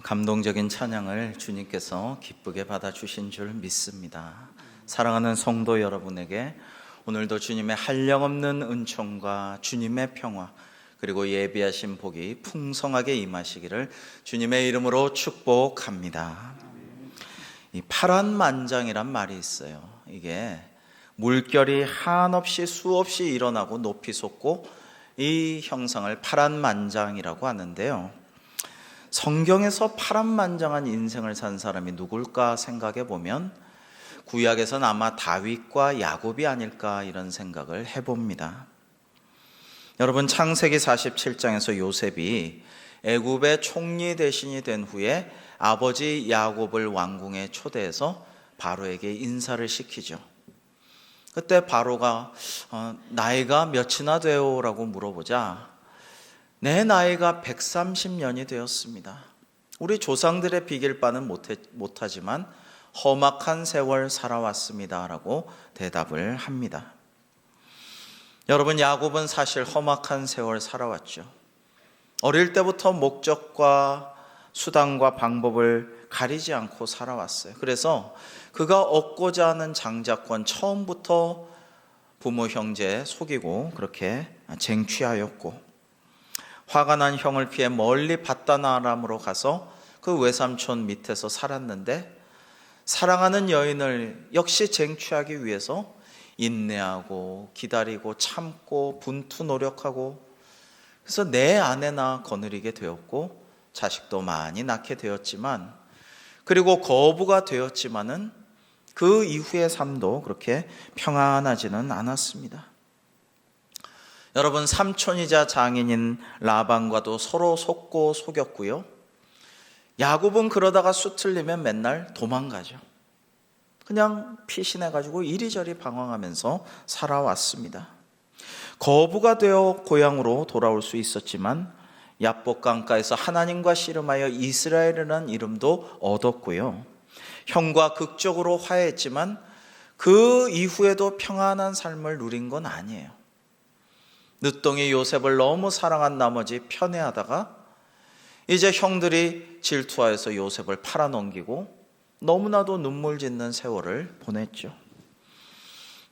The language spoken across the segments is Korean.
감동적인 찬양을 주님께서 기쁘게 받아주신 줄 믿습니다. 사랑하는 성도 여러분에게 오늘도 주님의 한량없는 은총과 주님의 평화 그리고 예비하신 복이 풍성하게 임하시기를 주님의 이름으로 축복합니다. 이 파란만장이란 말이 있어요. 이게 물결이 한없이 수없이 일어나고 높이 솟고 이 형상을 파란만장이라고 하는데요. 성경에서 파란만장한 인생을 산 사람이 누굴까 생각해 보면 구약에서는 아마 다윗과 야곱이 아닐까 이런 생각을 해봅니다. 여러분, 창세기 47장에서 요셉이 애굽의 총리 대신이 된 후에 아버지 야곱을 왕궁에 초대해서 바로에게 인사를 시키죠. 그때 바로가 나이가 몇이나 돼요? 라고 물어보자 내 나이가 130년이 되었습니다. 우리 조상들의 비길 바는 못하지만 험악한 세월 살아왔습니다 라고 대답을 합니다. 여러분, 야곱은 사실 험악한 세월 살아왔죠. 어릴 때부터 목적과 수단과 방법을 가리지 않고 살아왔어요. 그래서 그가 얻고자 하는 장자권 처음부터 부모 형제 속이고 그렇게 쟁취하였고, 화가 난 형을 피해 멀리 바다나람으로 가서 그 외삼촌 밑에서 살았는데, 사랑하는 여인을 역시 쟁취하기 위해서 인내하고 기다리고 참고 분투 노력하고, 그래서 내 아내나 거느리게 되었고 자식도 많이 낳게 되었지만, 그리고 거부가 되었지만은 그 이후의 삶도 그렇게 평안하지는 않았습니다. 여러분, 삼촌이자 장인인 라반과도 서로 속고 속였고요. 야곱은 그러다가 수틀리면 맨날 도망가죠. 그냥 피신해가지고 이리저리 방황하면서 살아왔습니다. 거부가 되어 고향으로 돌아올 수 있었지만 야복 강가에서 하나님과 씨름하여 이스라엘이라는 이름도 얻었고요. 형과 극적으로 화해했지만 그 이후에도 평안한 삶을 누린 건 아니에요. 늦둥이 요셉을 너무 사랑한 나머지 편애하다가 이제 형들이 질투하여서 요셉을 팔아넘기고 너무나도 눈물 짓는 세월을 보냈죠.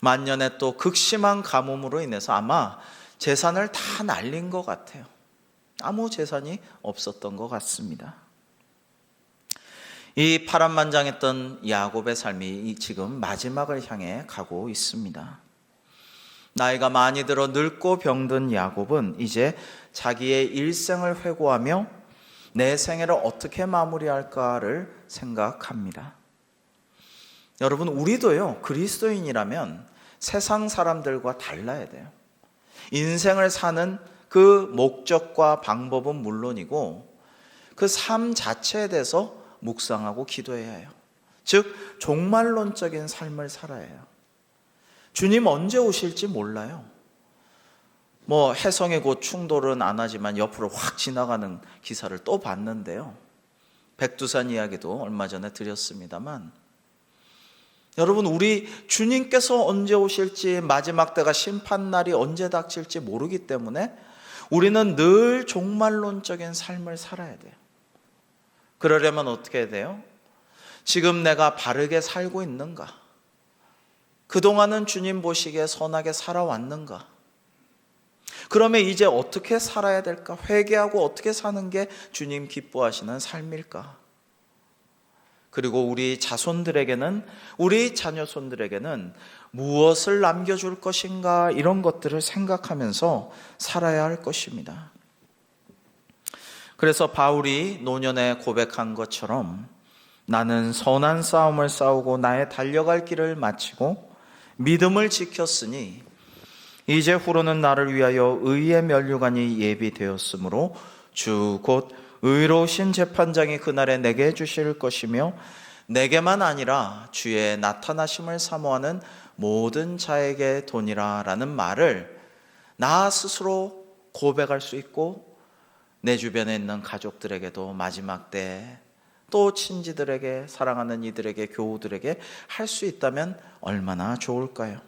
만년에 또 극심한 가뭄으로 인해서 아마 재산을 다 날린 것 같아요. 아무 재산이 없었던 것 같습니다. 이 파란만장했던 야곱의 삶이 지금 마지막을 향해 가고 있습니다. 나이가 많이 들어 늙고 병든 야곱은 이제 자기의 일생을 회고하며 내 생애를 어떻게 마무리할까를 생각합니다. 여러분, 우리도요, 그리스도인이라면 세상 사람들과 달라야 돼요. 인생을 사는 그 목적과 방법은 물론이고 그 삶 자체에 대해서 묵상하고 기도해야 해요. 즉, 종말론적인 삶을 살아야 해요. 주님 언제 오실지 몰라요. 해성에 곧 충돌은 안 하지만 옆으로 확 지나가는 기사를 또 봤는데요. 백두산 이야기도 얼마 전에 드렸습니다만, 여러분, 우리 주님께서 언제 오실지, 마지막 때가 심판날이 언제 닥칠지 모르기 때문에 우리는 늘 종말론적인 삶을 살아야 돼요. 그러려면 어떻게 해야 돼요? 지금 내가 바르게 살고 있는가? 그동안은 주님 보시기에 선하게 살아왔는가? 그러면 이제 어떻게 살아야 될까? 회개하고 어떻게 사는 게 주님 기뻐하시는 삶일까? 그리고 우리 자손들에게는, 우리 자녀손들에게는 무엇을 남겨줄 것인가? 이런 것들을 생각하면서 살아야 할 것입니다. 그래서 바울이 노년에 고백한 것처럼 나는 선한 싸움을 싸우고 나의 달려갈 길을 마치고 믿음을 지켰으니 이제 후로는 나를 위하여 의의 면류관이 예비되었으므로 주 곧 의로우신 재판장이 그날에 내게 주실 것이며 내게만 아니라 주의 나타나심을 사모하는 모든 자에게 도니라 라는 말을 나 스스로 고백할 수 있고 내 주변에 있는 가족들에게도 마지막 때 또 친지들에게, 사랑하는 이들에게, 교우들에게 할 수 있다면 얼마나 좋을까요?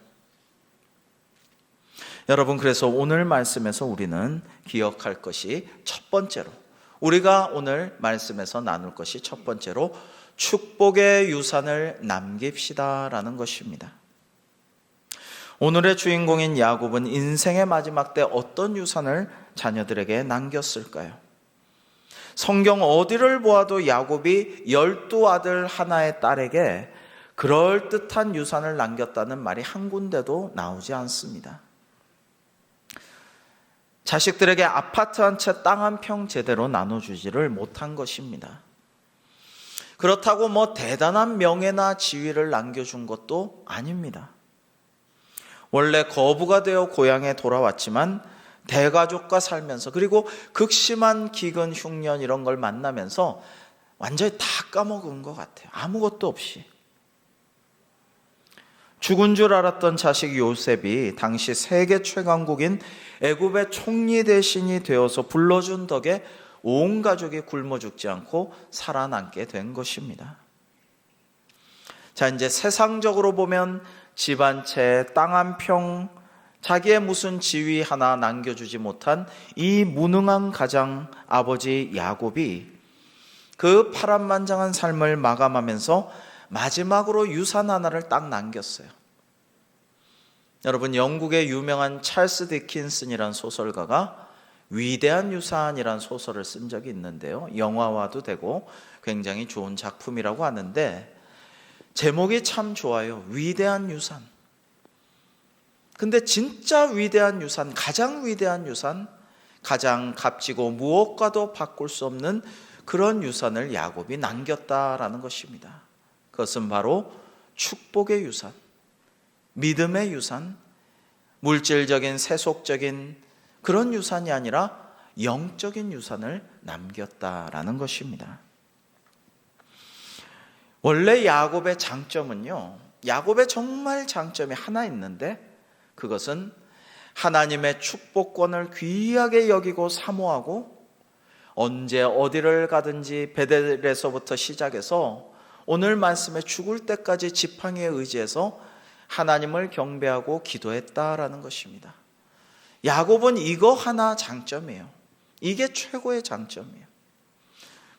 여러분, 그래서 오늘 말씀에서 우리는 기억할 것이 첫 번째로 우리가 오늘 말씀에서 나눌 것이 첫 번째로 축복의 유산을 남깁시다라는 것입니다. 오늘의 주인공인 야곱은 인생의 마지막 때 어떤 유산을 자녀들에게 남겼을까요? 성경 어디를 보아도 야곱이 12아들 하나의 딸에게 그럴듯한 유산을 남겼다는 말이 한 군데도 나오지 않습니다. 자식들에게 아파트 한 채 땅 한 평 제대로 나눠주지를 못한 것입니다. 그렇다고 대단한 명예나 지위를 남겨준 것도 아닙니다. 원래 거부가 되어 고향에 돌아왔지만 대가족과 살면서, 그리고 극심한 기근, 흉년 이런 걸 만나면서 완전히 다 까먹은 것 같아요. 아무것도 없이. 죽은 줄 알았던 자식 요셉이 당시 세계 최강국인 애굽의 총리 대신이 되어서 불러준 덕에 온 가족이 굶어 죽지 않고 살아남게 된 것입니다. 자, 이제 세상적으로 보면 집 한 채, 땅 한 평, 자기의 무슨 지위 하나 남겨주지 못한 이 무능한 가장 아버지 야곱이 그 파란만장한 삶을 마감하면서 마지막으로 유산 하나를 딱 남겼어요. 여러분, 영국의 유명한 찰스 디킨슨이라는 소설가가 위대한 유산이라는 소설을 쓴 적이 있는데요. 영화화도 되고 굉장히 좋은 작품이라고 하는데 제목이 참 좋아요. 위대한 유산. 근데 진짜 위대한 유산, 가장 위대한 유산, 가장 값지고 무엇과도 바꿀 수 없는 그런 유산을 야곱이 남겼다라는 것입니다. 그것은 바로 축복의 유산, 믿음의 유산, 물질적인 세속적인 그런 유산이 아니라 영적인 유산을 남겼다라는 것입니다. 원래 야곱의 장점은요, 야곱의 정말 장점이 하나 있는데 그것은 하나님의 축복권을 귀하게 여기고 사모하고 언제 어디를 가든지 베델에서부터 시작해서 오늘 말씀에 죽을 때까지 지팡이에 의지해서 하나님을 경배하고 기도했다라는 것입니다. 야곱은 이거 하나 장점이에요. 이게 최고의 장점이에요.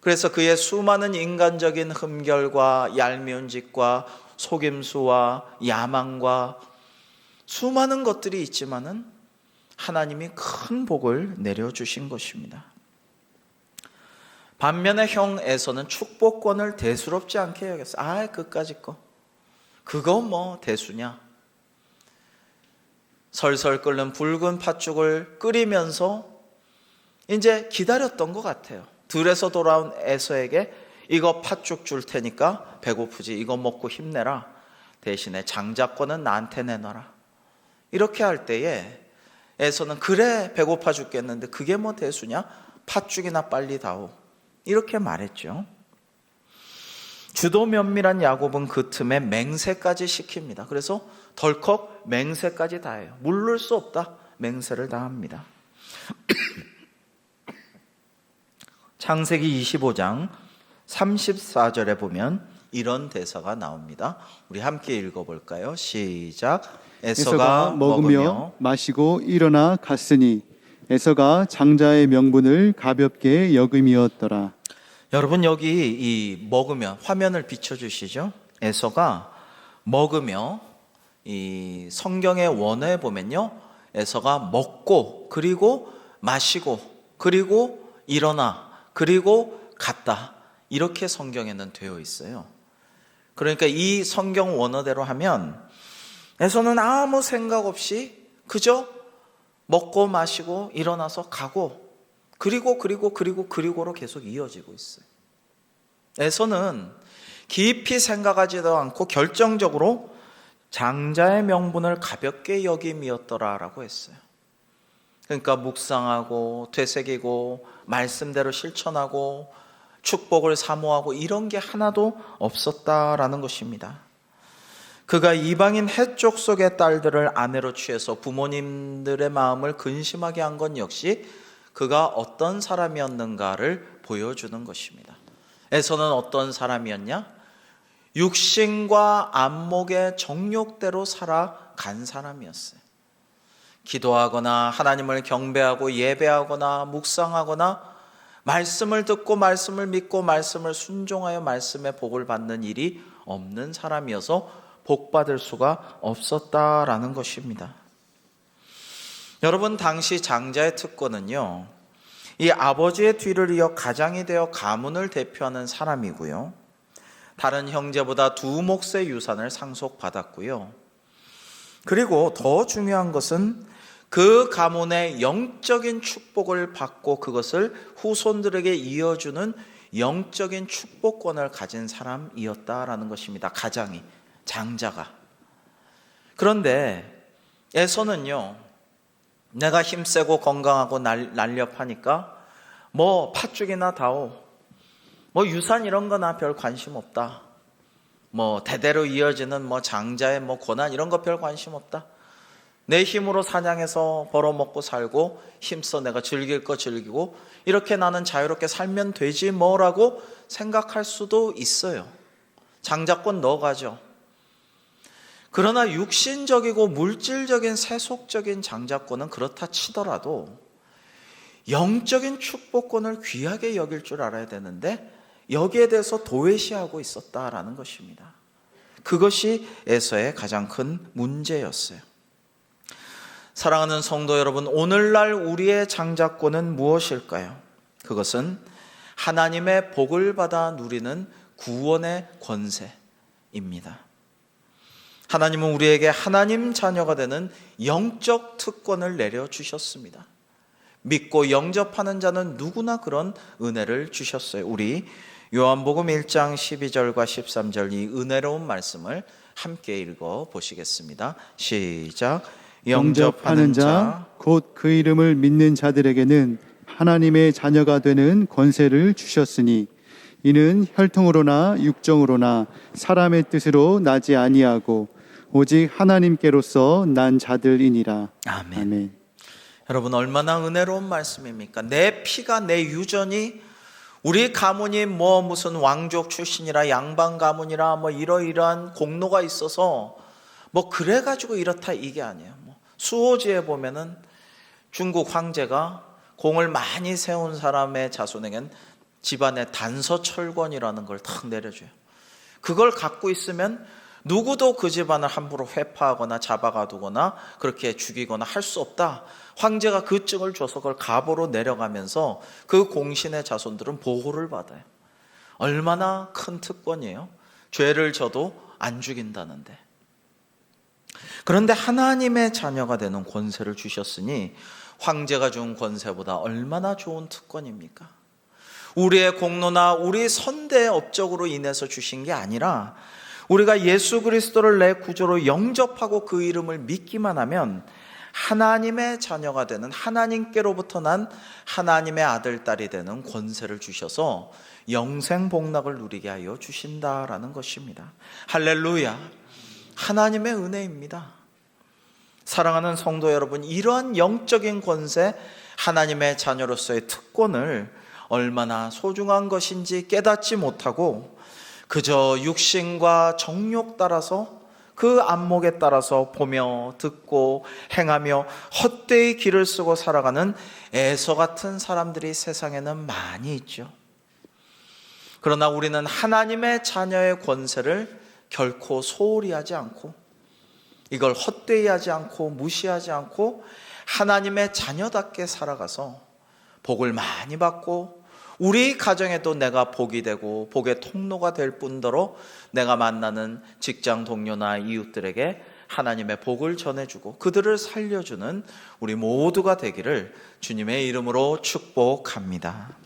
그래서 그의 수많은 인간적인 흠결과 얄미운 짓과 속임수와 야망과 수많은 것들이 있지만은 하나님이 큰 복을 내려주신 것입니다. 반면에 형 에서는 축복권을 대수롭지 않게 여겼어요. 그까짓 거. 그거 대수냐. 설설 끓는 붉은 팥죽을 끓이면서 이제 기다렸던 것 같아요. 들에서 돌아온 에서에게 이거 팥죽 줄 테니까 배고프지, 이거 먹고 힘내라. 대신에 장자권은 나한테 내놔라. 이렇게 할 때에 에서는 그래 배고파 죽겠는데 그게 대수냐? 팥죽이나 빨리 다오. 이렇게 말했죠. 주도 면밀한 야곱은 그 틈에 맹세까지 시킵니다. 그래서 덜컥 맹세까지 다해요. 물를 수 없다. 맹세를 다합니다. 창세기 25장 34절에 보면 이런 대사가 나옵니다. 우리 함께 읽어볼까요? 시작. 에서가 먹으며 마시고 일어나 갔으니 에서가 장자의 명분을 가볍게 여김이었더라. 여러분, 여기 이 먹으며 화면을 비춰주시죠. 에서가 먹으며, 이 성경의 원어에 보면요, 에서가 먹고 그리고 마시고 그리고 일어나 그리고 갔다, 이렇게 성경에는 되어 있어요. 그러니까 이 성경 원어대로 하면 에서는 아무 생각 없이 그저 먹고 마시고 일어나서 가고 그리고로 계속 이어지고 있어요. 에서는 깊이 생각하지도 않고 결정적으로 장자의 명분을 가볍게 여김이었더라라고 했어요. 그러니까 묵상하고 되새기고 말씀대로 실천하고 축복을 사모하고 이런 게 하나도 없었다라는 것입니다. 그가 이방인 헷족 속의 딸들을 아내로 취해서 부모님들의 마음을 근심하게 한 건 역시 그가 어떤 사람이었는가를 보여주는 것입니다. 에서는 어떤 사람이었냐? 육신과 안목의 정욕대로 살아간 사람이었어요. 기도하거나 하나님을 경배하고 예배하거나 묵상하거나 말씀을 듣고 말씀을 믿고 말씀을 순종하여 말씀의 복을 받는 일이 없는 사람이어서 복 받을 수가 없었다라는 것입니다. 여러분, 당시 장자의 특권은요, 이 아버지의 뒤를 이어 가장이 되어 가문을 대표하는 사람이고요, 다른 형제보다 2몫의 유산을 상속받았고요, 그리고 더 중요한 것은 그 가문의 영적인 축복을 받고 그것을 후손들에게 이어주는 영적인 축복권을 가진 사람이었다라는 것입니다. 가장이, 장자가. 그런데 에서는요, 내가 힘세고 건강하고 날렵하니까 뭐 팥죽이나 다오, 뭐 유산 이런 거나 별 관심 없다, 뭐 대대로 이어지는 뭐 장자의 뭐 고난 이런 거 별 관심 없다, 내 힘으로 사냥해서 벌어먹고 살고 힘써 내가 즐길 거 즐기고 이렇게 나는 자유롭게 살면 되지 뭐라고 생각할 수도 있어요. 장자권 넣어가죠. 그러나 육신적이고 물질적인 세속적인 장자권은 그렇다 치더라도 영적인 축복권을 귀하게 여길 줄 알아야 되는데 여기에 대해서 도외시하고 있었다라는 것입니다. 그것이 에서의 가장 큰 문제였어요. 사랑하는 성도 여러분, 오늘날 우리의 장자권은 무엇일까요? 그것은 하나님의 복을 받아 누리는 구원의 권세입니다. 하나님은 우리에게 하나님 자녀가 되는 영적 특권을 내려주셨습니다. 믿고 영접하는 자는 누구나 그런 은혜를 주셨어요. 우리 요한복음 1장 12절과 13절 이 은혜로운 말씀을 함께 읽어보시겠습니다. 시작. 영접하는 자 곧 그 이름을 믿는 자들에게는 하나님의 자녀가 되는 권세를 주셨으니 이는 혈통으로나 육정으로나 사람의 뜻으로 나지 아니하고 오직 하나님께로서 난 자들이니라. 아멘. 아멘. 여러분, 얼마나 은혜로운 말씀입니까? 내 피가, 내 유전이, 우리 가문이 뭐 무슨 왕족 출신이라 양반 가문이라 뭐 이러이러한 공로가 있어서 뭐 그래가지고 이렇다 이게 아니에요. 뭐 수호지에 보면은 중국 황제가 공을 많이 세운 사람의 자손에겐 집안의 단서철권이라는 걸 탁 내려줘요. 그걸 갖고 있으면 누구도 그 집안을 함부로 회파하거나 잡아가두거나 그렇게 죽이거나 할 수 없다. 황제가 그 증을 줘서 그걸 갑오로 내려가면서 그 공신의 자손들은 보호를 받아요. 얼마나 큰 특권이에요. 죄를 져도 안 죽인다는데. 그런데 하나님의 자녀가 되는 권세를 주셨으니 황제가 준 권세보다 얼마나 좋은 특권입니까? 우리의 공로나 우리 선대의 업적으로 인해서 주신 게 아니라 우리가 예수 그리스도를 내 구주로 영접하고 그 이름을 믿기만 하면 하나님의 자녀가 되는, 하나님께로부터 난 하나님의 아들, 딸이 되는 권세를 주셔서 영생 복락을 누리게 하여 주신다라는 것입니다. 할렐루야. 하나님의 은혜입니다. 사랑하는 성도 여러분, 이러한 영적인 권세, 하나님의 자녀로서의 특권을 얼마나 소중한 것인지 깨닫지 못하고 그저 육신과 정욕 따라서 그 안목에 따라서 보며 듣고 행하며 헛되이 길을 쓰고 살아가는 에서 같은 사람들이 세상에는 많이 있죠. 그러나 우리는 하나님의 자녀의 권세를 결코 소홀히 하지 않고 이걸 헛되이 하지 않고 무시하지 않고 하나님의 자녀답게 살아가서 복을 많이 받고 우리 가정에도 내가 복이 되고 복의 통로가 될 뿐더러 내가 만나는 직장 동료나 이웃들에게 하나님의 복을 전해주고 그들을 살려주는 우리 모두가 되기를 주님의 이름으로 축복합니다.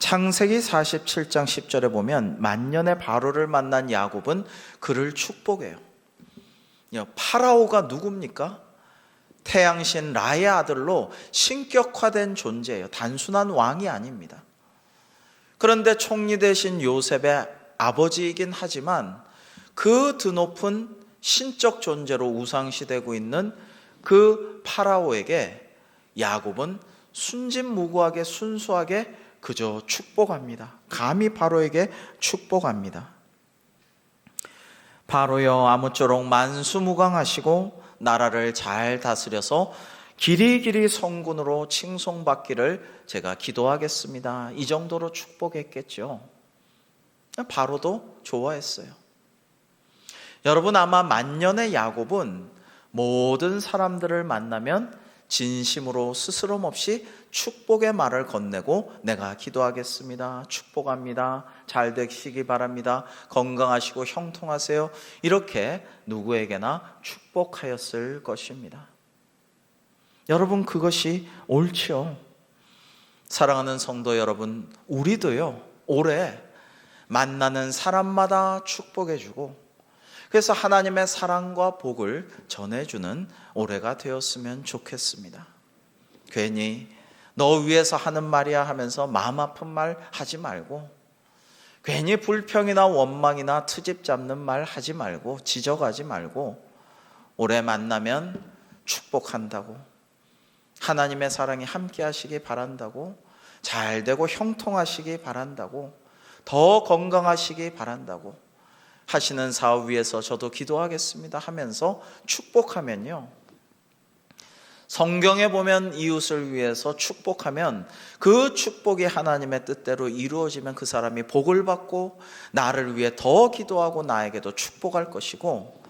창세기 47장 10절에 보면 만년의 바로를 만난 야곱은 그를 축복해요. 파라오가 누굽니까? 태양신 라의 아들로 신격화된 존재예요. 단순한 왕이 아닙니다. 그런데 총리 대신 요셉의 아버지이긴 하지만 그 드높은 신적 존재로 우상시되고 있는 그 파라오에게 야곱은 순진무구하게 순수하게 그저 축복합니다. 감히 바로에게 축복합니다. 바로여, 아무쪼록 만수무강하시고 나라를 잘 다스려서 길이길이 성군으로 칭송받기를 제가 기도하겠습니다. 이 정도로 축복했겠죠. 바로도 좋아했어요. 여러분, 아마 만년의 야곱은 모든 사람들을 만나면 진심으로 스스럼 없이 축복의 말을 건네고 내가 기도하겠습니다. 축복합니다. 잘 되시기 바랍니다. 건강하시고 형통하세요. 이렇게 누구에게나 축복하였을 것입니다. 여러분, 그것이 옳지요. 사랑하는 성도 여러분, 우리도요, 올해 만나는 사람마다 축복해주고, 그래서 하나님의 사랑과 복을 전해주는 올해가 되었으면 좋겠습니다. 괜히 너 위해서 하는 말이야 하면서 마음 아픈 말 하지 말고, 괜히 불평이나 원망이나 트집 잡는 말 하지 말고, 지적하지 말고, 올해 만나면 축복한다고, 하나님의 사랑이 함께 하시기 바란다고, 잘 되고 형통하시기 바란다고, 더 건강하시기 바란다고 하시는 사업 위해서 저도 기도하겠습니다 하면서 축복하면요, 성경에 보면 이웃을 위해서 축복하면 그 축복이 하나님의 뜻대로 이루어지면 그 사람이 복을 받고 나를 위해 더 기도하고 나에게도 축복할 것이고,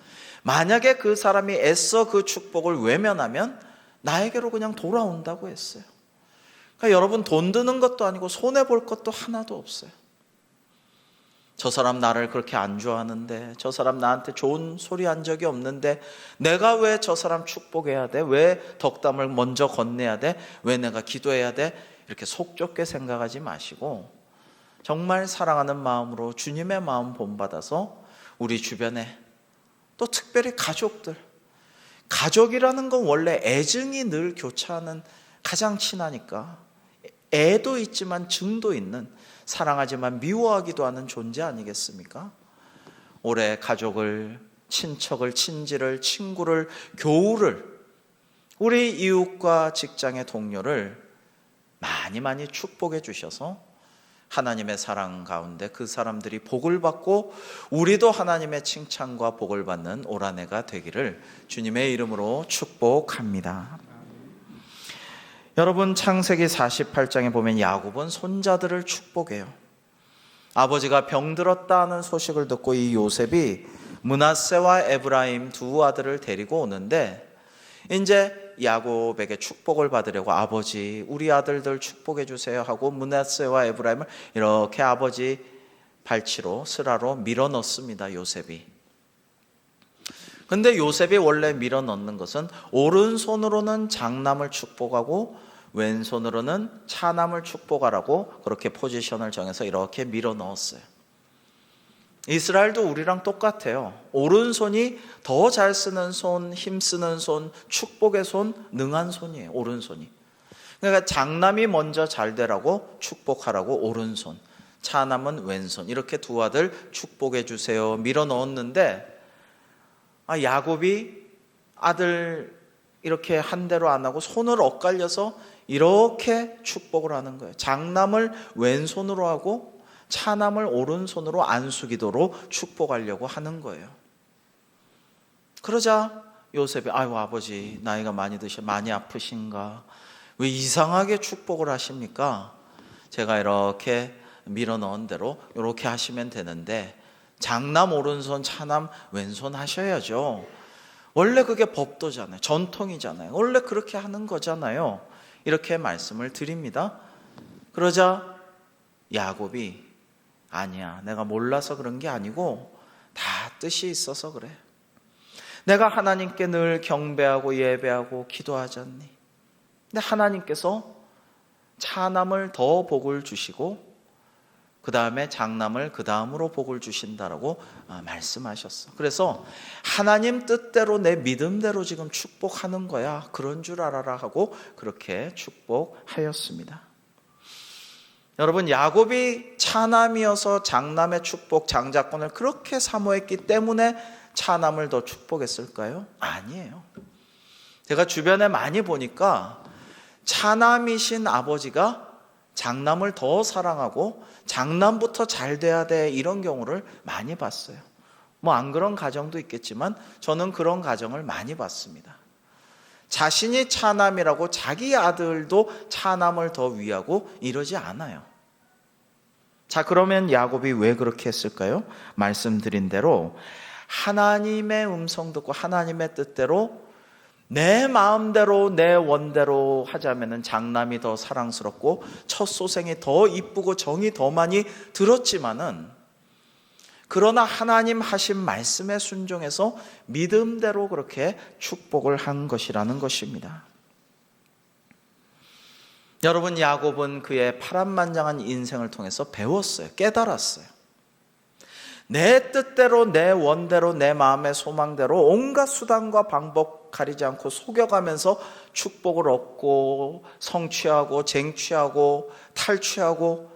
만약에 그 사람이 애써 그 축복을 외면하면 나에게로 그냥 돌아온다고 했어요. 그러니까 여러분, 돈 드는 것도 아니고 손해볼 것도 하나도 없어요. 저 사람 나를 그렇게 안 좋아하는데, 저 사람 나한테 좋은 소리 한 적이 없는데 내가 왜 저 사람 축복해야 돼? 왜 덕담을 먼저 건네야 돼? 왜 내가 기도해야 돼? 이렇게 속 좁게 생각하지 마시고 정말 사랑하는 마음으로 주님의 마음 본받아서 우리 주변에, 또 특별히 가족이라는 건 원래 애증이 늘 교차하는, 가장 친하니까 애도 있지만 증도 있는, 사랑하지만 미워하기도 하는 존재 아니겠습니까? 올해 가족을, 친척을, 친지를, 친구를, 교우를, 우리 이웃과 직장의 동료를 많이 축복해 주셔서 하나님의 사랑 가운데 그 사람들이 복을 받고 우리도 하나님의 칭찬과 복을 받는 올 한 해가 되기를 주님의 이름으로 축복합니다. 여러분, 창세기 48장에 보면 야곱은 손자들을 축복해요. 아버지가 병들었다 하는 소식을 듣고 이 요셉이 므낫세와 에브라임 두 아들을 데리고 오는데, 이제 야곱에게 축복을 받으려고 아버지 우리 아들들 축복해 주세요 하고 므낫세와 에브라임을 이렇게 아버지 발치로, 스라로 밀어 넣습니다, 요셉이. 근데 요셉이 원래 밀어 넣는 것은 오른손으로는 장남을 축복하고 왼손으로는 차남을 축복하라고 그렇게 포지션을 정해서 이렇게 밀어 넣었어요. 이스라엘도 우리랑 똑같아요. 오른손이 더 잘 쓰는 손, 힘쓰는 손, 축복의 손, 능한 손이에요, 오른손이. 그러니까 장남이 먼저 잘 되라고 축복하라고 오른손, 차남은 왼손, 이렇게 두 아들 축복해 주세요 밀어 넣었는데, 야곱이 아들 이렇게 한 대로 안 하고 손을 엇갈려서 이렇게 축복을 하는 거예요. 장남을 왼손으로 하고 차남을 오른손으로 안수기도로 축복하려고 하는 거예요. 그러자 요셉이 아이고 아버지 나이가 많이 드셔 많이 아프신가? 왜 이상하게 축복을 하십니까? 제가 이렇게 밀어 넣은 대로 이렇게 하시면 되는데 장남 오른손 차남 왼손 하셔야죠. 원래 그게 법도잖아요. 전통이잖아요. 원래 그렇게 하는 거잖아요. 이렇게 말씀을 드립니다. 그러자 야곱이 아니야, 내가 몰라서 그런 게 아니고 다 뜻이 있어서 그래. 내가 하나님께 늘 경배하고 예배하고 기도하지 않니? 근데 하나님께서 차남을 더 복을 주시고 그 다음에 장남을 그 다음으로 복을 주신다라고 말씀하셨어. 그래서 하나님 뜻대로 내 믿음대로 지금 축복하는 거야, 그런 줄 알아라 하고 그렇게 축복하였습니다. 여러분, 야곱이 차남이어서 장남의 축복, 장자권을 그렇게 사모했기 때문에 차남을 더 축복했을까요? 아니에요. 제가 주변에 많이 보니까 차남이신 아버지가 장남을 더 사랑하고 장남부터 잘 돼야 돼, 이런 경우를 많이 봤어요. 뭐 안 그런 가정도 있겠지만 저는 그런 가정을 많이 봤습니다. 자신이 차남이라고 자기 아들도 차남을 더 위하고 이러지 않아요. 자, 그러면 야곱이 왜 그렇게 했을까요? 말씀드린 대로 하나님의 음성 듣고 하나님의 뜻대로 내 마음대로 내 원대로 하자면은 장남이 더 사랑스럽고 첫 소생이 더 이쁘고 정이 더 많이 들었지만은, 그러나 하나님 하신 말씀에 순종해서 믿음대로 그렇게 축복을 한 것이라는 것입니다. 여러분, 야곱은 그의 파란만장한 인생을 통해서 배웠어요. 깨달았어요. 내 뜻대로 내 원대로 내 마음의 소망대로 온갖 수단과 방법 가리지 않고 속여가면서 축복을 얻고 성취하고 쟁취하고 탈취하고,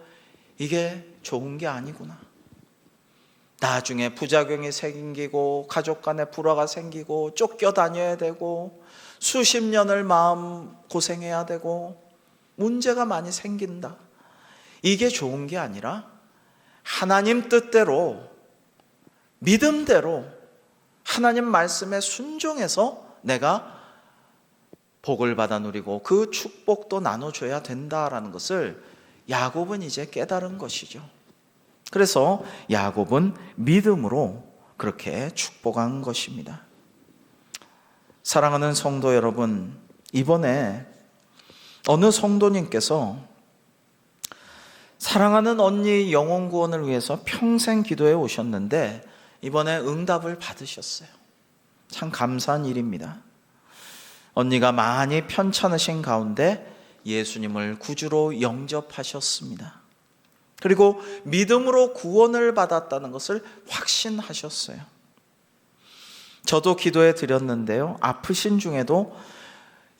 이게 좋은 게 아니구나. 나중에 부작용이 생기고 가족 간에 불화가 생기고 쫓겨다녀야 되고 수십 년을 마음 고생해야 되고 문제가 많이 생긴다. 이게 좋은 게 아니라 하나님 뜻대로 믿음대로 하나님 말씀에 순종해서 내가 복을 받아 누리고 그 축복도 나눠줘야 된다라는 것을 야곱은 이제 깨달은 것이죠. 그래서 야곱은 믿음으로 그렇게 축복한 것입니다. 사랑하는 성도 여러분, 이번에 어느 성도님께서 사랑하는 언니 영혼 구원을 위해서 평생 기도해 오셨는데 이번에 응답을 받으셨어요. 참 감사한 일입니다. 언니가 많이 편찮으신 가운데 예수님을 구주로 영접하셨습니다. 그리고 믿음으로 구원을 받았다는 것을 확신하셨어요. 저도 기도해 드렸는데요, 아프신 중에도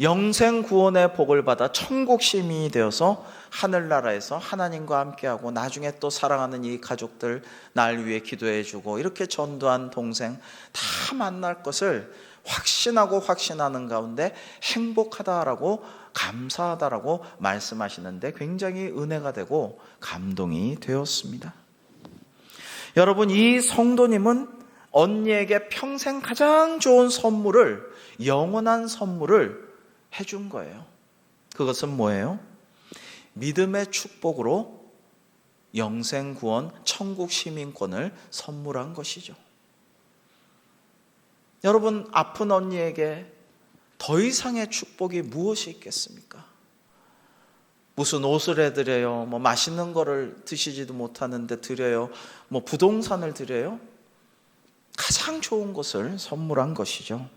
영생 구원의 복을 받아 천국 시민이 되어서 하늘나라에서 하나님과 함께하고 나중에 또 사랑하는 이 가족들 날 위해 기도해 주고 이렇게 전도한 동생 다 만날 것을 확신하고 확신하는 가운데 행복하다라고 감사하다라고 말씀하시는데 굉장히 은혜가 되고 감동이 되었습니다. 여러분, 이 성도님은 언니에게 평생 가장 좋은 선물을, 영원한 선물을 해준 거예요. 그것은 뭐예요? 믿음의 축복으로 영생 구원, 천국 시민권을 선물한 것이죠. 여러분, 아픈 언니에게 더 이상의 축복이 무엇이 있겠습니까? 무슨 옷을 해드려요? 뭐 맛있는 거를 드시지도 못하는데 드려요? 뭐 부동산을 드려요? 가장 좋은 것을 선물한 것이죠.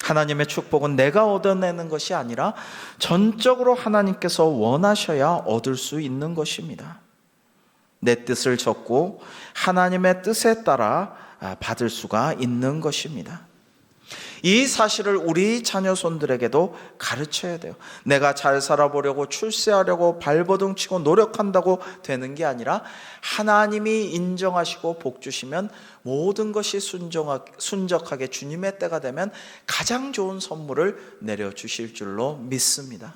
하나님의 축복은 내가 얻어내는 것이 아니라 전적으로 하나님께서 원하셔야 얻을 수 있는 것입니다. 내 뜻을 적고 하나님의 뜻에 따라 받을 수가 있는 것입니다. 이 사실을 우리 자녀손들에게도 가르쳐야 돼요. 내가 잘 살아보려고 출세하려고 발버둥 치고 노력한다고 되는 게 아니라 하나님이 인정하시고 복 주시면 모든 것이 순적하게 주님의 때가 되면 가장 좋은 선물을 내려주실 줄로 믿습니다.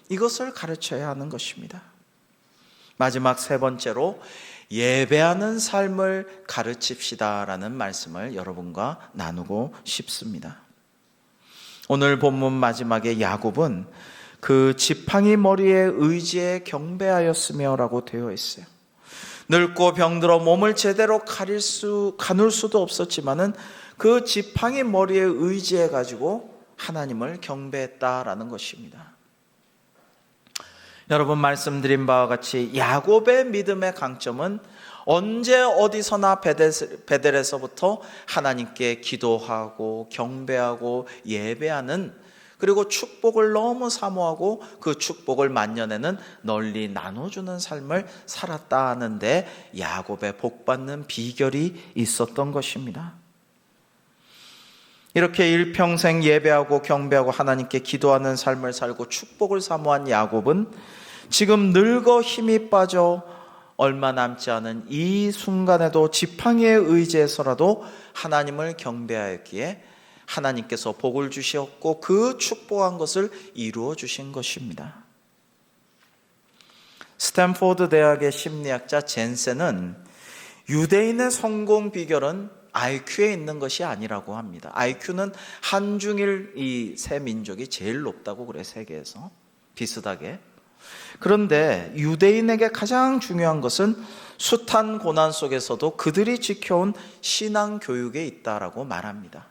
이것을 가르쳐야 하는 것입니다. 마지막 세 번째로 예배하는 삶을 가르칩시다라는 말씀을 여러분과 나누고 싶습니다. 오늘 본문 마지막에 야곱은 그 지팡이 머리에 의지해 경배하였으며 라고 되어 있어요. 늙고 병들어 몸을 제대로 가눌 수도 없었지만은 그 지팡이 머리에 의지해 가지고 하나님을 경배했다라는 것입니다. 여러분, 말씀드린 바와 같이 야곱의 믿음의 강점은 언제 어디서나 베델에서부터 하나님께 기도하고 경배하고 예배하는, 그리고 축복을 너무 사모하고 그 축복을 만년에는 널리 나눠주는 삶을 살았다 하는데 야곱의 복받는 비결이 있었던 것입니다. 이렇게 일평생 예배하고 경배하고 하나님께 기도하는 삶을 살고 축복을 사모한 야곱은 지금 늙어 힘이 빠져 얼마 남지 않은 이 순간에도 지팡이에 의지해서라도 하나님을 경배하였기에 하나님께서 복을 주셨고 그 축복한 것을 이루어 주신 것입니다. 스탠포드 대학의 심리학자 젠센은 유대인의 성공 비결은 IQ에 있는 것이 아니라고 합니다. IQ는 한중일 이 세 민족이 제일 높다고 그래, 세계에서. 비슷하게. 그런데 유대인에게 가장 중요한 것은 숱한 고난 속에서도 그들이 지켜온 신앙 교육에 있다라고 말합니다.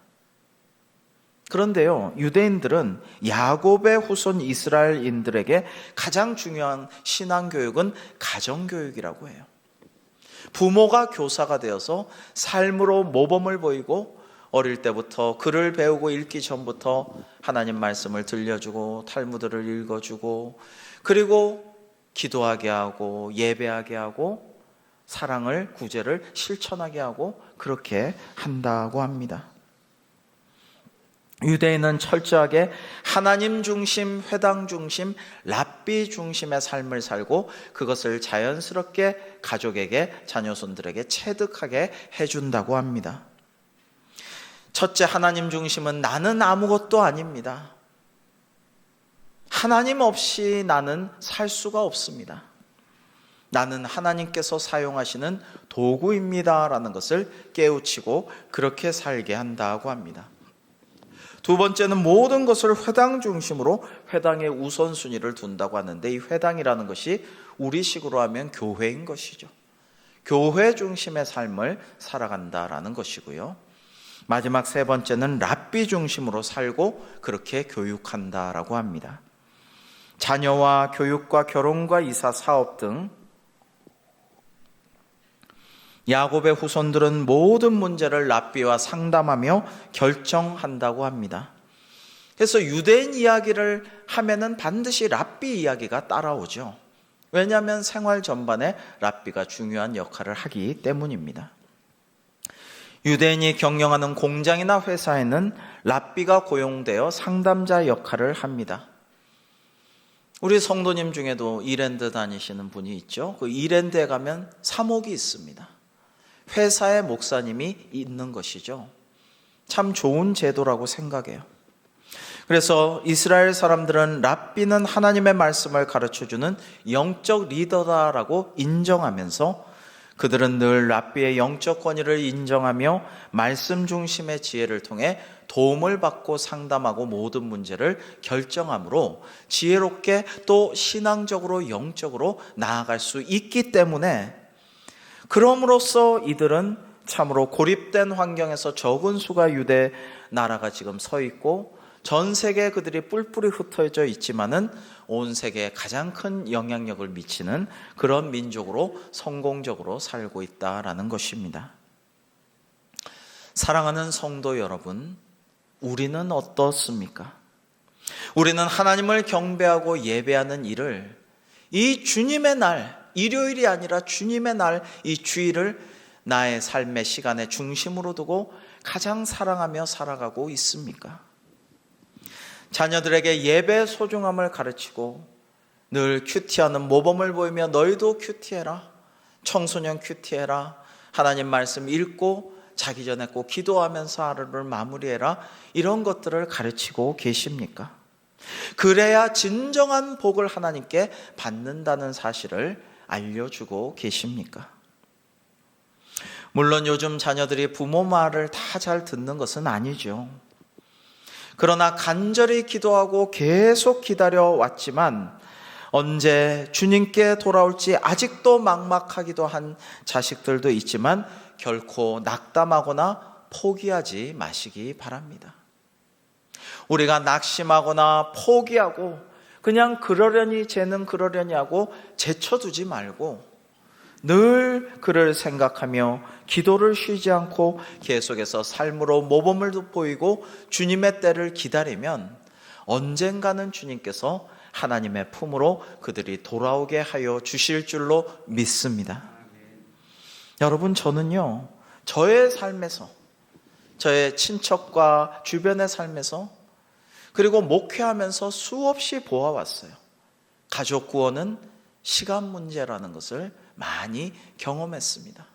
그런데요, 유대인들은 야곱의 후손 이스라엘인들에게 가장 중요한 신앙 교육은 가정 교육이라고 해요. 부모가 교사가 되어서 삶으로 모범을 보이고 어릴 때부터 글을 배우고 읽기 전부터 하나님 말씀을 들려주고 탈무드를 읽어주고 그리고 기도하게 하고 예배하게 하고 사랑을 구제를 실천하게 하고 그렇게 한다고 합니다. 유대인은 철저하게 하나님 중심, 회당 중심, 랍비 중심의 삶을 살고 그것을 자연스럽게 가족에게, 자녀손들에게 체득하게 해준다고 합니다. 첫째, 하나님 중심은 나는 아무것도 아닙니다. 하나님 없이 나는 살 수가 없습니다. 나는 하나님께서 사용하시는 도구입니다 라는 것을 깨우치고 그렇게 살게 한다고 합니다. 두 번째는 모든 것을 회당 중심으로 회당의 우선순위를 둔다고 하는데, 이 회당이라는 것이 우리식으로 하면 교회인 것이죠. 교회 중심의 삶을 살아간다라는 것이고요. 마지막 세 번째는 랍비 중심으로 살고 그렇게 교육한다라고 합니다. 자녀와 교육과 결혼과 이사, 사업 등 야곱의 후손들은 모든 문제를 랍비와 상담하며 결정한다고 합니다. 그래서 유대인 이야기를 하면은 반드시 랍비 이야기가 따라오죠. 왜냐하면 생활 전반에 랍비가 중요한 역할을 하기 때문입니다. 유대인이 경영하는 공장이나 회사에는 랍비가 고용되어 상담자 역할을 합니다. 우리 성도님 중에도 이랜드 다니시는 분이 있죠. 그 이랜드에 가면 사목이 있습니다. 회사에 목사님이 있는 것이죠. 참 좋은 제도라고 생각해요. 그래서 이스라엘 사람들은 랍비는 하나님의 말씀을 가르쳐주는 영적 리더다라고 인정하면서 그들은 늘 랍비의 영적 권위를 인정하며 말씀 중심의 지혜를 통해 도움을 받고 상담하고 모든 문제를 결정함으로 지혜롭게 또 신앙적으로 영적으로 나아갈 수 있기 때문에, 그럼으로써 이들은 참으로 고립된 환경에서 적은 수가 유대 나라가 지금 서 있고 전 세계에 그들이 뿔뿔이 흩어져 있지만은 온 세계에 가장 큰 영향력을 미치는 그런 민족으로 성공적으로 살고 있다라는 것입니다. 사랑하는 성도 여러분, 우리는 어떻습니까? 우리는 하나님을 경배하고 예배하는 일을 이 주님의 날, 일요일이 아니라 주님의 날, 이 주일을 나의 삶의 시간의 중심으로 두고 가장 사랑하며 살아가고 있습니까? 자녀들에게 예배의 소중함을 가르치고 늘 큐티하는 모범을 보이며 너희도 큐티해라, 청소년 큐티해라, 하나님 말씀 읽고 자기 전에 꼭 기도하면서 하루를 마무리해라, 이런 것들을 가르치고 계십니까? 그래야 진정한 복을 하나님께 받는다는 사실을 알려주고 계십니까? 물론 요즘 자녀들이 부모 말을 다 잘 듣는 것은 아니죠. 그러나 간절히 기도하고 계속 기다려왔지만 언제 주님께 돌아올지 아직도 막막하기도 한 자식들도 있지만 결코 낙담하거나 포기하지 마시기 바랍니다. 우리가 낙심하거나 포기하고 그냥 그러려니 쟤는 그러려니 하고 제쳐두지 말고 늘 그를 생각하며 기도를 쉬지 않고 계속해서 삶으로 모범을 보이고 주님의 때를 기다리면 언젠가는 주님께서 하나님의 품으로 그들이 돌아오게 하여 주실 줄로 믿습니다. 여러분, 저는요, 저의 삶에서, 저의 친척과 주변의 삶에서, 그리고 목회하면서 수없이 보아왔어요. 가족 구원은 시간 문제라는 것을 많이 경험했습니다.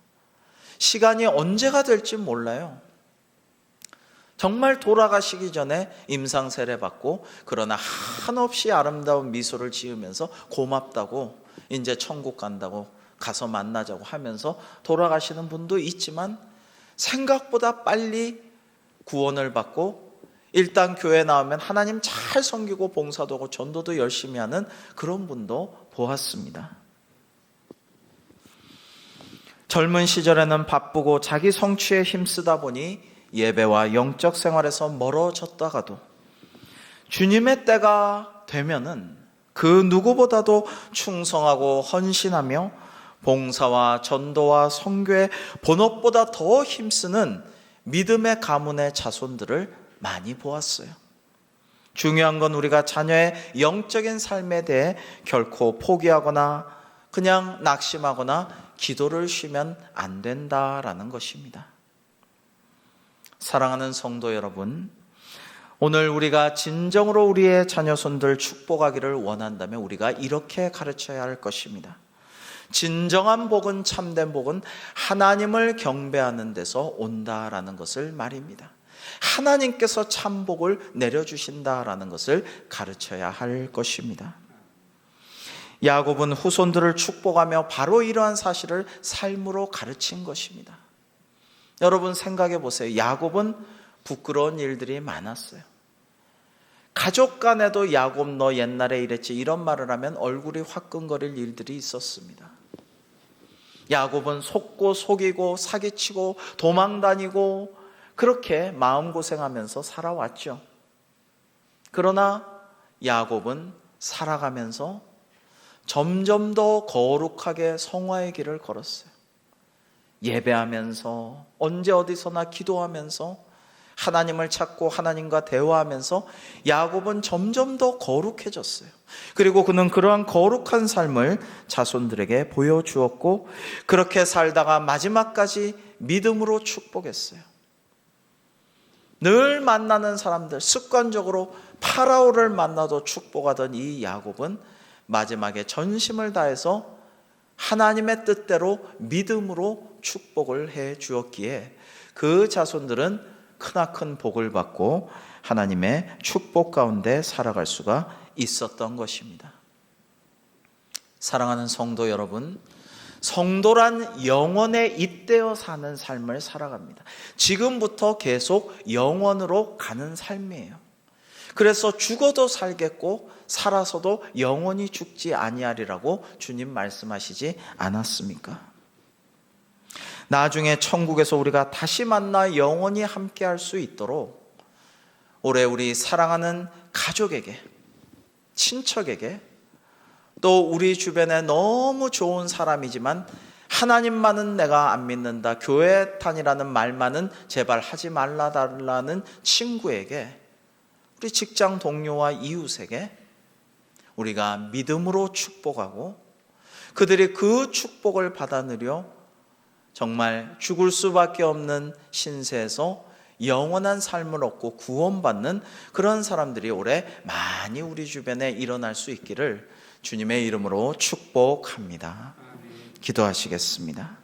시간이 언제가 될지 몰라요. 정말 돌아가시기 전에 임상 세례 받고 그러나 한없이 아름다운 미소를 지으면서 고맙다고, 이제 천국 간다고, 가서 만나자고 하면서 돌아가시는 분도 있지만 생각보다 빨리 구원을 받고 일단 교회 나오면 하나님 잘 섬기고 봉사도 하고 전도도 열심히 하는 그런 분도 보았습니다. 젊은 시절에는 바쁘고 자기 성취에 힘쓰다 보니 예배와 영적 생활에서 멀어졌다가도 주님의 때가 되면은 그 누구보다도 충성하고 헌신하며 봉사와 전도와 선교에 본업보다 더 힘쓰는 믿음의 가문의 자손들을 많이 보았어요. 중요한 건 우리가 자녀의 영적인 삶에 대해 결코 포기하거나 그냥 낙심하거나 기도를 쉬면 안 된다라는 것입니다. 사랑하는 성도 여러분, 오늘 우리가 진정으로 우리의 자녀손들 축복하기를 원한다면 우리가 이렇게 가르쳐야 할 것입니다. 진정한 복은, 참된 복은 하나님을 경배하는 데서 온다라는 것을 말입니다. 하나님께서 참 복을 내려주신다라는 것을 가르쳐야 할 것입니다. 야곱은 후손들을 축복하며 바로 이러한 사실을 삶으로 가르친 것입니다. 여러분 생각해 보세요. 야곱은 부끄러운 일들이 많았어요. 가족 간에도 야곱 너 옛날에 이랬지 이런 말을 하면 얼굴이 화끈거릴 일들이 있었습니다. 야곱은 속고 속이고 사기치고 도망다니고 그렇게 마음고생하면서 살아왔죠. 그러나 야곱은 살아가면서 점점 더 거룩하게 성화의 길을 걸었어요. 예배하면서 언제 어디서나 기도하면서 하나님을 찾고 하나님과 대화하면서 야곱은 점점 더 거룩해졌어요. 그리고 그는 그러한 거룩한 삶을 자손들에게 보여주었고 그렇게 살다가 마지막까지 믿음으로 축복했어요. 늘 만나는 사람들, 습관적으로 파라오를 만나도 축복하던 이 야곱은 마지막에 전심을 다해서 하나님의 뜻대로 믿음으로 축복을 해 주었기에 그 자손들은 크나큰 복을 받고 하나님의 축복 가운데 살아갈 수가 있었던 것입니다. 사랑하는 성도 여러분, 성도란 영원에 잇대어 사는 삶을 살아갑니다. 지금부터 계속 영원으로 가는 삶이에요. 그래서 죽어도 살겠고 살아서도 영원히 죽지 아니하리라고 주님 말씀하시지 않았습니까? 나중에 천국에서 우리가 다시 만나 영원히 함께 할 수 있도록 올해 우리 사랑하는 가족에게, 친척에게, 또 우리 주변에 너무 좋은 사람이지만 하나님만은 내가 안 믿는다, 교회 다니라는 말만은 제발 하지 말라달라는 친구에게, 우리 직장 동료와 이웃에게 우리가 믿음으로 축복하고 그들이 그 축복을 받아 누려 정말 죽을 수밖에 없는 신세에서 영원한 삶을 얻고 구원받는 그런 사람들이 올해 많이 우리 주변에 일어날 수 있기를 주님의 이름으로 축복합니다. 기도하시겠습니다.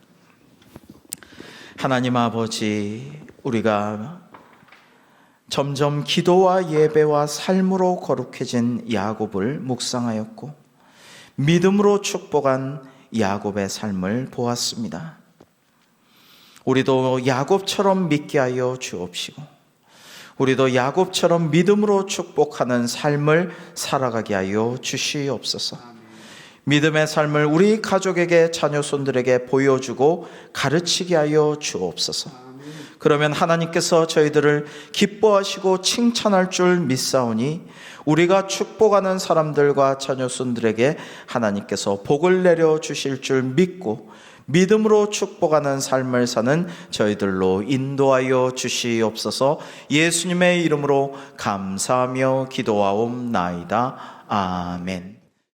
하나님 아버지, 우리가 점점 기도와 예배와 삶으로 거룩해진 야곱을 묵상하였고 믿음으로 축복한 야곱의 삶을 보았습니다. 우리도 야곱처럼 믿게 하여 주옵시고 우리도 야곱처럼 믿음으로 축복하는 삶을 살아가게 하여 주시옵소서. 믿음의 삶을 우리 가족에게, 자녀손들에게 보여주고 가르치게 하여 주옵소서. 그러면 하나님께서 저희들을 기뻐하시고 칭찬할 줄 믿사오니 우리가 축복하는 사람들과 자녀손들에게 하나님께서 복을 내려 주실 줄 믿고 믿음으로 축복하는 삶을 사는 저희들로 인도하여 주시옵소서. 예수님의 이름으로 감사하며 기도하옵나이다. 아멘.